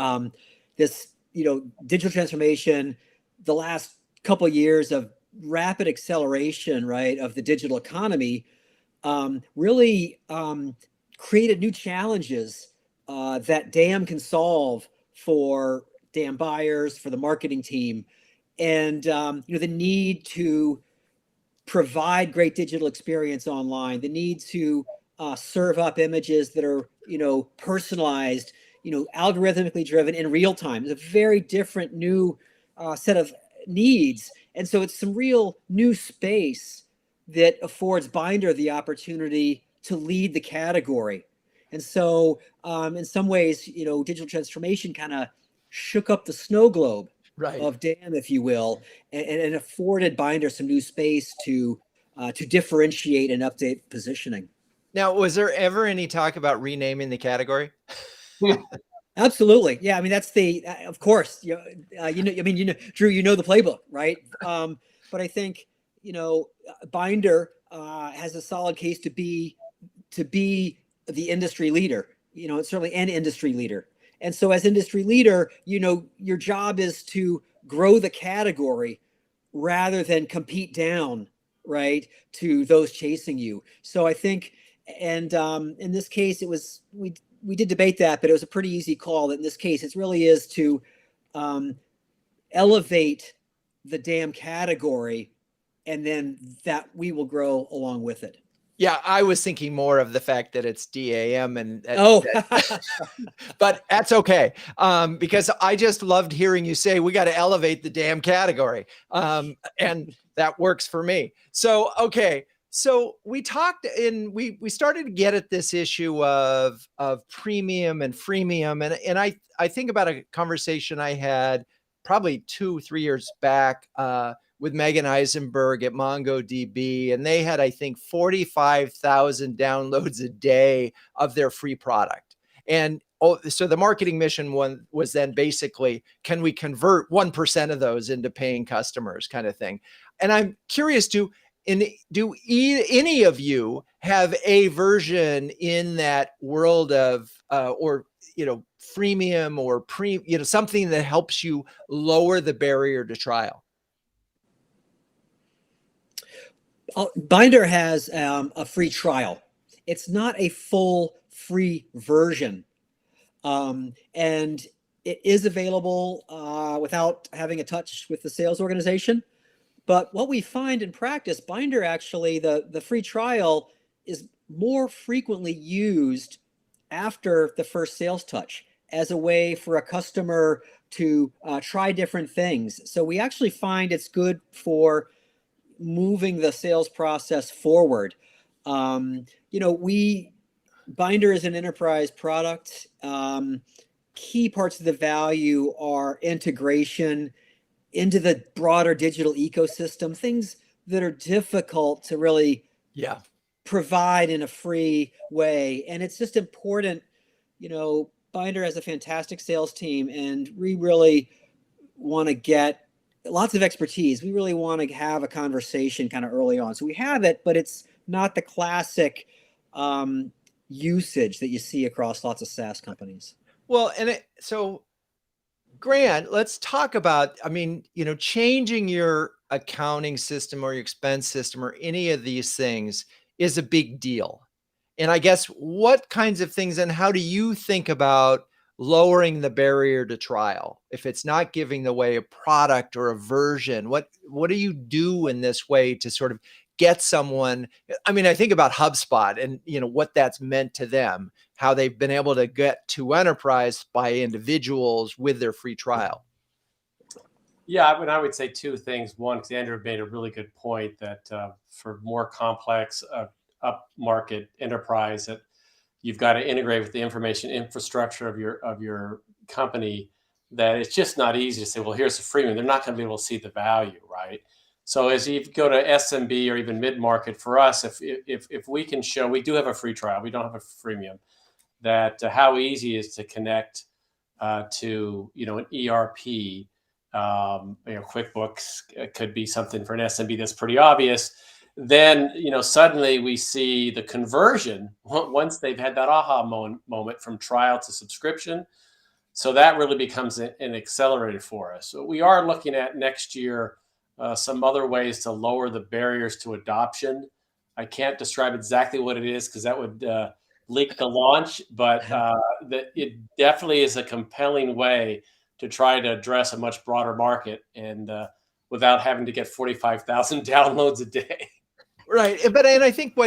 this digital transformation, the last couple of years of rapid acceleration, right, of the digital economy, really created new challenges that DAM can solve for DAM buyers, for the marketing team, and the need to provide great digital experience online, the need to serve up images that are personalized, algorithmically driven in real time. It's a very different new set of needs. And so it's some real new space that affords Binder the opportunity to lead the category. And so in some ways, digital transformation kind of shook up the snow globe of DAM, if you will, and afforded Binder some new space to differentiate and update positioning. Now, was there ever any talk about renaming the category? Absolutely. Yeah. I mean, that's of course, Drew, the playbook, right? But I think, Binder has a solid case to be the industry leader, it's certainly an industry leader. And so as industry leader, your job is to grow the category rather than compete down, right, to those chasing you. So I think, and in this case, we did debate that, but it was a pretty easy call that in this case, it really is to elevate the DAM category, and then that we will grow along with it. Yeah, I was thinking more of the fact that it's DAM but that's okay. Because I just loved hearing you say, we got to elevate the DAM category. And that works for me. So, okay. So we talked we started to get at this issue of premium and freemium. And I think about a conversation I had probably 2-3 years back, with Megan Eisenberg at MongoDB, and they had, I think, 45,000 downloads a day of their free product. And so the marketing mission one was then basically, can we convert 1% of those into paying customers, kind of thing. And I'm curious, do any of you have a version in that world of, freemium or something that helps you lower the barrier to trial? Binder has a free trial. It's not a full free version. And it is available without having a touch with the sales organization. But what we find in practice, Binder actually, the free trial is more frequently used after the first sales touch as a way for a customer to try different things. So we actually find it's good for moving the sales process forward. Binder is an enterprise product. key parts of the value are integration into the broader digital ecosystem, things that are difficult to really provide in a free way. And it's just important, Binder has a fantastic sales team, and we really want to get lots of expertise. We really want to have a conversation kind of early on. So we have it, but it's not the classic usage that you see across lots of SaaS companies. Well, so Grant, let's talk about, changing your accounting system or your expense system or any of these things is a big deal. And I guess what kinds of things and how do you think about lowering the barrier to trial? If it's not giving away a product or a version, what do you do in this way to sort of get someone? I think about HubSpot and what that's meant to them, how they've been able to get to enterprise by individuals with their free trial. Yeah, I would say two things. One, because Andrew made a really good point that for more complex upmarket enterprise, that you've got to integrate with the information infrastructure of your company, that it's just not easy to say, well, here's the freemium. They're not going to be able to see the value, right? So as you go to SMB or even mid-market, for us, if we can show, we do have a free trial, we don't have a freemium, that how easy it is to connect to an ERP, QuickBooks could be something for an SMB that's pretty obvious. Then suddenly we see the conversion once they've had that aha moment from trial to subscription. So that really becomes an accelerator for us. So we are looking at next year some other ways to lower the barriers to adoption. I can't describe exactly what it is because that would leak the launch, but that it definitely is a compelling way to try to address a much broader market and without having to get 45,000 downloads a day. Right. And I think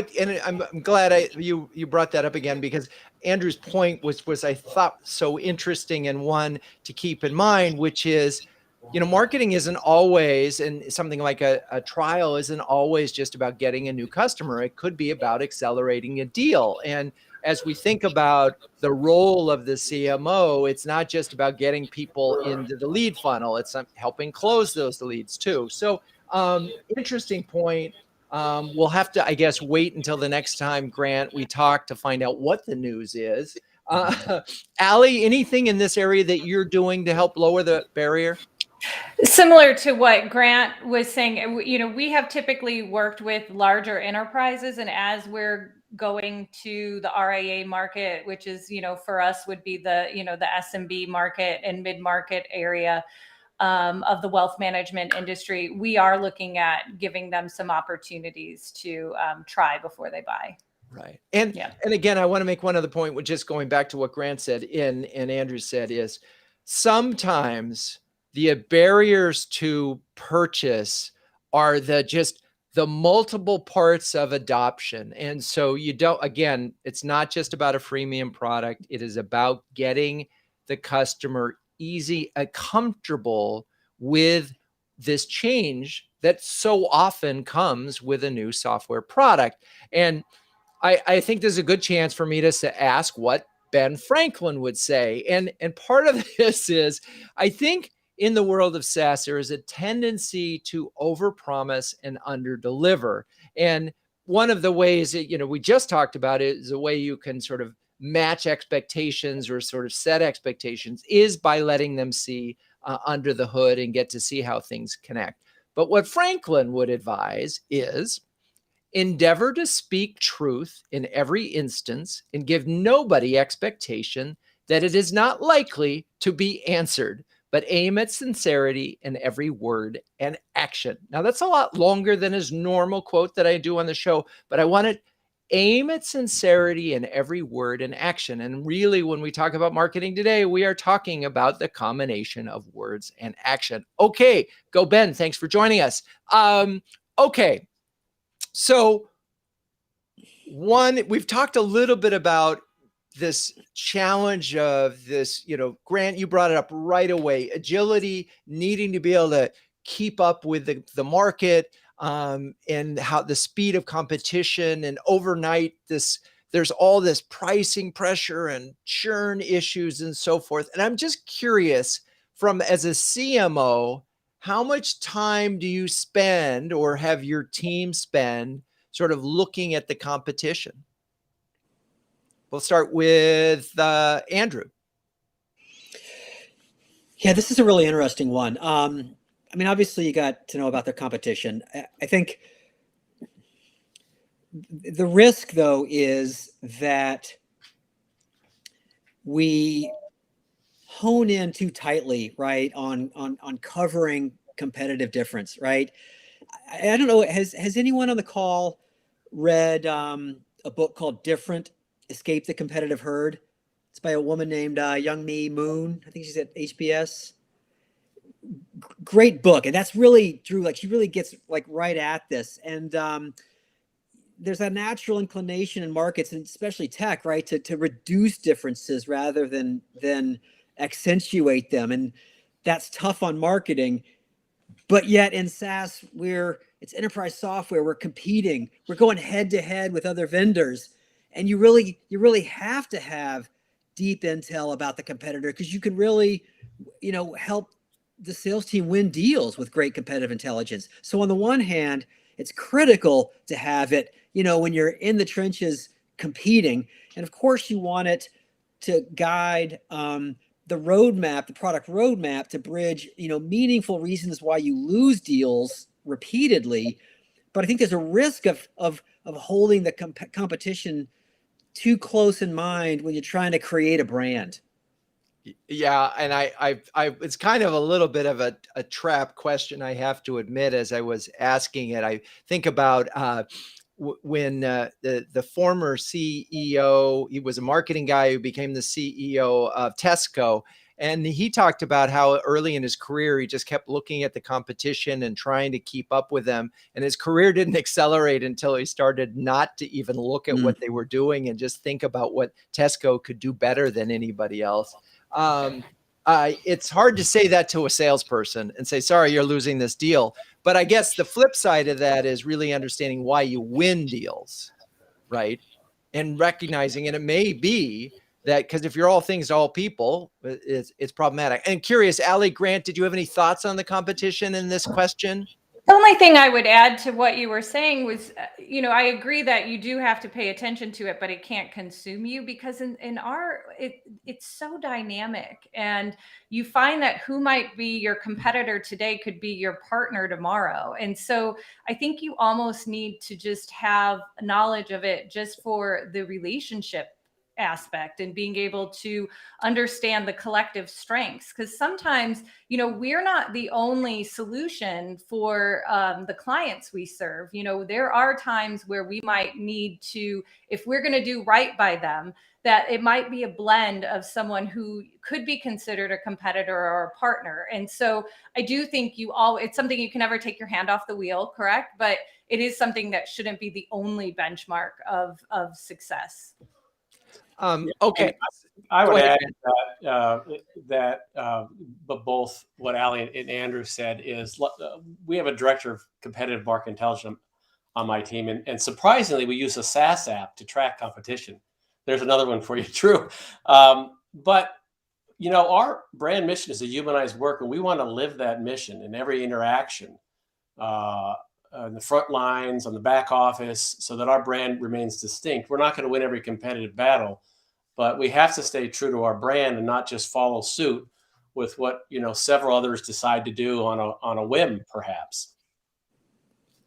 I'm glad you brought that up again, because Andrew's point was I thought so interesting, and one to keep in mind, which is, marketing isn't always, and something like a trial isn't always just about getting a new customer. It could be about accelerating a deal. And as we think about the role of the CMO, it's not just about getting people into the lead funnel. It's helping close those leads too. So interesting point. We'll have to, I guess, wait until the next time, Grant, we talk to find out what the news is. Allie, anything in this area that you're doing to help lower the barrier? Similar to what Grant was saying, we have typically worked with larger enterprises, and as we're going to the RIA market, which is, for us would be the SMB market and mid-market area of the wealth management industry, we are looking at giving them some opportunities to try before they buy. Right. And again, I want to make one other point, with just going back to what Grant said and Andrew said, is sometimes the barriers to purchase are the multiple parts of adoption. And so it's not just about a freemium product. It is about getting the customer easy, comfortable with this change that so often comes with a new software product. And I think there's a good chance for me to ask what Ben Franklin would say. And part of this is, I think in the world of SaaS, there is a tendency to overpromise and underdeliver. And one of the ways that, we just talked about it is a way you can sort of match expectations or sort of set expectations is by letting them see under the hood and get to see how things connect. But what Franklin would advise is endeavor to speak truth in every instance and give nobody expectation that it is not likely to be answered, but aim at sincerity in every word and action. Now, that's a lot longer than his normal quote that I do on the show, but I want to aim at sincerity in every word and action. And really, when we talk about marketing today, we are talking about the combination of words and action. Okay, go Ben. Thanks for joining us. Okay, so we've talked a little bit about this challenge of this, Grant, you brought it up right away, agility, needing to be able to keep up with the market, and how the speed of competition, and overnight, this there's all this pricing pressure and churn issues and so forth. And I'm just curious, from as a CMO, how much time do you spend or have your team spend sort of looking at the competition? We'll start with Andrew. Yeah, this is a really interesting one. I mean, obviously you got to know about their competition. I think the risk, though, is that we hone in too tightly, right, on covering competitive difference, right? I don't know. Has anyone on the call read a book called Different: Escape the Competitive Herd? It's by a woman named Young-Mi Moon. I think she's at HBS. Great book. And that's really Drew, like she really gets like right at this. And there's a natural inclination in markets, and especially tech, right, to reduce differences rather than accentuate them. And that's tough on marketing. But yet in SaaS, it's enterprise software. We're competing. We're going head to head with other vendors. And you really have to have deep intel about the competitor, because you can really, help the sales team win deals with great competitive intelligence. So on the one hand, it's critical to have it, when you're in the trenches competing. And of course you want it to guide the roadmap, the product roadmap, to bridge, meaningful reasons why you lose deals repeatedly. But I think there's a risk of holding the competition too close in mind when you're trying to create a brand. Yeah, and I it's kind of a little bit of a trap question, I have to admit, as I was asking it. I think about when the former CEO, he was a marketing guy who became the CEO of Tesco, and he talked about how early in his career he just kept looking at the competition and trying to keep up with them, and his career didn't accelerate until he started not to even look at what they were doing and just think about what Tesco could do better than anybody else. It's hard to say that to a salesperson and say, sorry, you're losing this deal. But I guess the flip side of that is really understanding why you win deals, right? And recognizing, and it may be that, because if you're all things to all people, it's problematic. And curious, Allie, Grant, did you have any thoughts on the competition in this question? The only thing I would add to what you were saying was, I agree that you do have to pay attention to it, but it can't consume you, because it's so dynamic, and you find that who might be your competitor today could be your partner tomorrow. And so I think you almost need to just have knowledge of it just for the relationship aspect and being able to understand the collective strengths, because sometimes we're not the only solution for the clients we serve. There are times where we might need to, if we're going to do right by them, that it might be a blend of someone who could be considered a competitor or a partner. And so I do think it's something you can never take your hand off the wheel, correct? But it is something that shouldn't be the only benchmark of success. Okay. I would add that but both what Allie and Andrew said is we have a director of competitive market intelligence on my team, and surprisingly, we use a SaaS app to track competition. There's another one for you, Drew. But our brand mission is to humanize work, and we want to live that mission in every interaction, in the front lines, on the back office, so that our brand remains distinct. We're not going to win every competitive battle, but we have to stay true to our brand and not just follow suit with what several others decide to do on a whim, perhaps.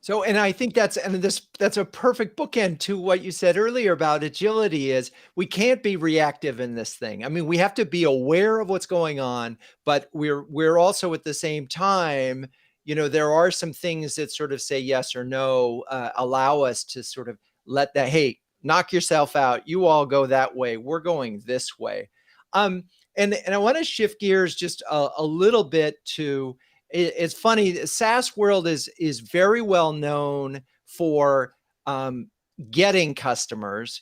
So, and I think that's a perfect bookend to what you said earlier about agility. Is we can't be reactive in this thing. I mean, we have to be aware of what's going on, but we're also at the same time, there are some things that sort of say yes or no, allow us to sort of let that, hey, knock yourself out. You all go that way. We're going this way. And I want to shift gears just a little bit to, it's funny, the SaaS world is very well known for getting customers,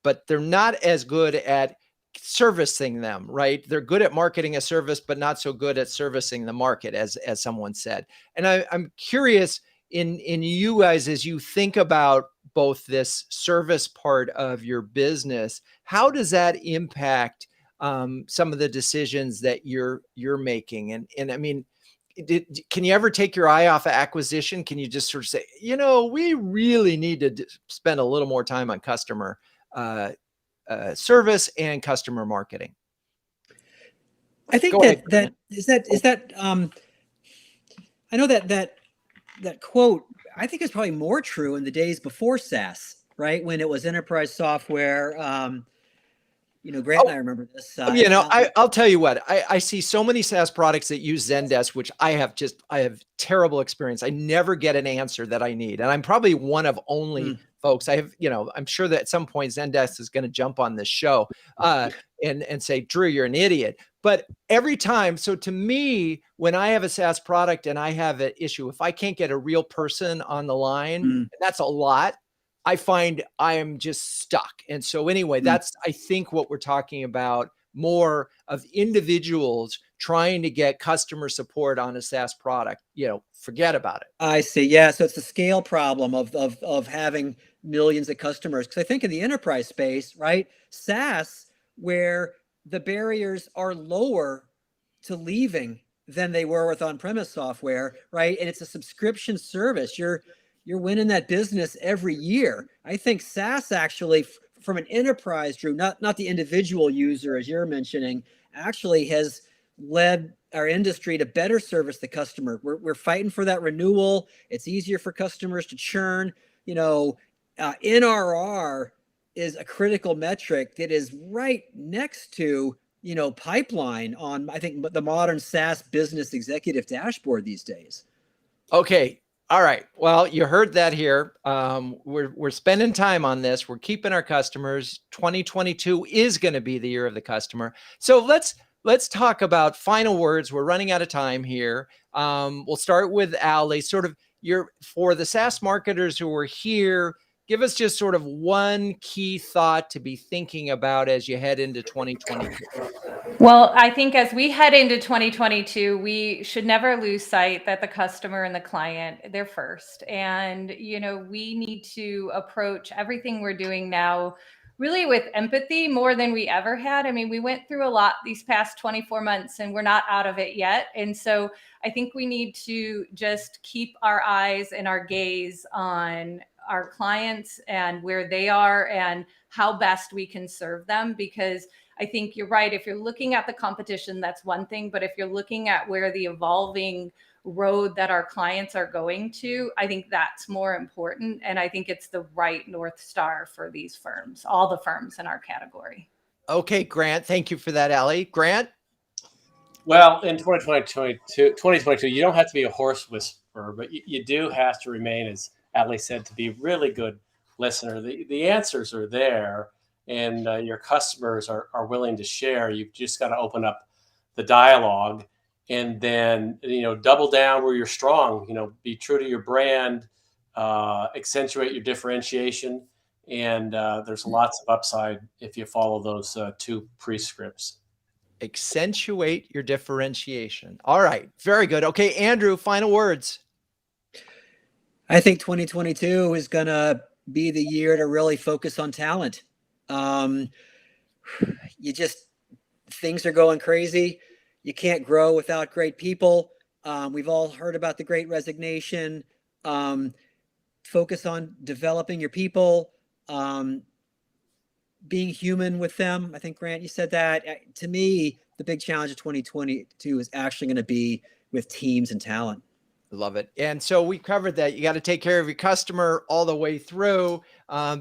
but they're not as good at servicing them, right? They're good at marketing a service, but not so good at servicing the market, as someone said. And I'm curious in you guys, as you think about both this service part of your business, how does that impact some of the decisions that you're making? And I mean, can you ever take your eye off of acquisition? Can you just sort of say, we really need to spend a little more time on customer service and customer marketing? I think that I know that quote, I think is probably more true in the days before SaaS, right? When it was enterprise software. Grant and I remember this. I'll tell you what, I see so many SaaS products that use Zendesk, which I have terrible experience. I never get an answer that I need. And I'm probably one of only folks. I'm sure that at some point Zendesk is going to jump on this show and say, Drew, you're an idiot. But every time, so to me, when I have a SaaS product and I have an issue, if I can't get a real person on the line, and that's a lot, I find I am just stuck. And so anyway, that's, I think, what we're talking about, more of individuals trying to get customer support on a SaaS product. Forget about it. I see. Yeah. So it's the scale problem of having millions of customers. Because I think in the enterprise space, right, SaaS, where the barriers are lower to leaving than they were with on-premise software, right? And it's a subscription service. You're winning that business every year. I think SaaS actually, from an enterprise, Drew, not the individual user, as you're mentioning, actually has led our industry to better service the customer. We're fighting for that renewal. It's easier for customers to churn. NRR is a critical metric that is right next to, pipeline on, I think, the modern SaaS business executive dashboard these days. Okay. All right. Well, you heard that here. We're spending time on this. We're keeping our customers. 2022 is going to be the year of the customer. So let's talk about final words. We're running out of time here. We'll start with Allie. Sort of for the SaaS marketers who are here, give us just sort of one key thought to be thinking about as you head into 2022. Well, I think as we head into 2022, we should never lose sight that the customer and the client, they're first. And, we need to approach everything we're doing now really with empathy more than we ever had. I mean, we went through a lot these past 24 months and we're not out of it yet. And so I think we need to just keep our eyes and our gaze on our clients and where they are and how best we can serve them. Because I think you're right. If you're looking at the competition, that's one thing. But if you're looking at where the evolving road that our clients are going to, I think that's more important. And I think it's the right North Star for these firms, all the firms in our category. Okay, Grant. Thank you for that, Allie. Grant? Well, in 2022, you don't have to be a horse whisperer, but you do have to remain, as Allie said, to be a really good listener. The answers are there, and your customers are willing to share. You've just got to open up the dialogue, and then double down where you're strong. Be true to your brand, accentuate your differentiation, and there's lots of upside if you follow those two prescripts. Accentuate your differentiation. All right, very good. Okay, Andrew, final words. I think 2022 is going to be the year to really focus on talent. Things are going crazy. You can't grow without great people. We've all heard about the Great Resignation. Focus on developing your people, being human with them. I think, Grant, you said that. To me, the big challenge of 2022 is actually going to be with teams and talent. Love it. And so we covered that. You got to take care of your customer all the way through,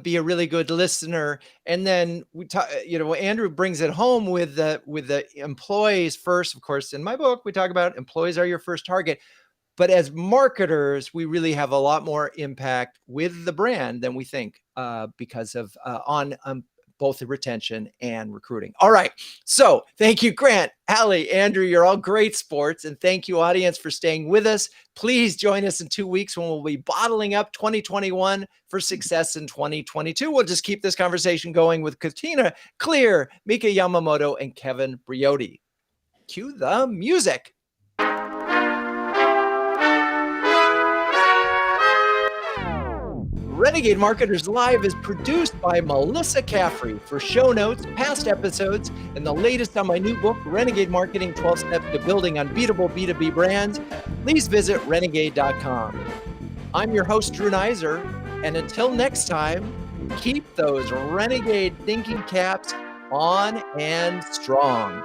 be a really good listener. And then Andrew brings it home with the employees first. Of course, in my book, we talk about employees are your first target. But as marketers, we really have a lot more impact with the brand than we think because of on both the retention and recruiting. All right. So thank you, Grant, Allie, Andrew. You're all great sports. And thank you, audience, for staying with us. Please join us in 2 weeks when we'll be bottling up 2021 for success in 2022. We'll just keep this conversation going with Katina Clear, Mika Yamamoto, and Kevin Briotti. Cue the music. Renegade Marketers Live is produced by Melissa Caffrey. For show notes, past episodes, and the latest on my new book, Renegade Marketing 12 Steps to Building Unbeatable B2B Brands, please visit renegade.com. I'm your host, Drew Neiser, and until next time, keep those renegade thinking caps on and strong.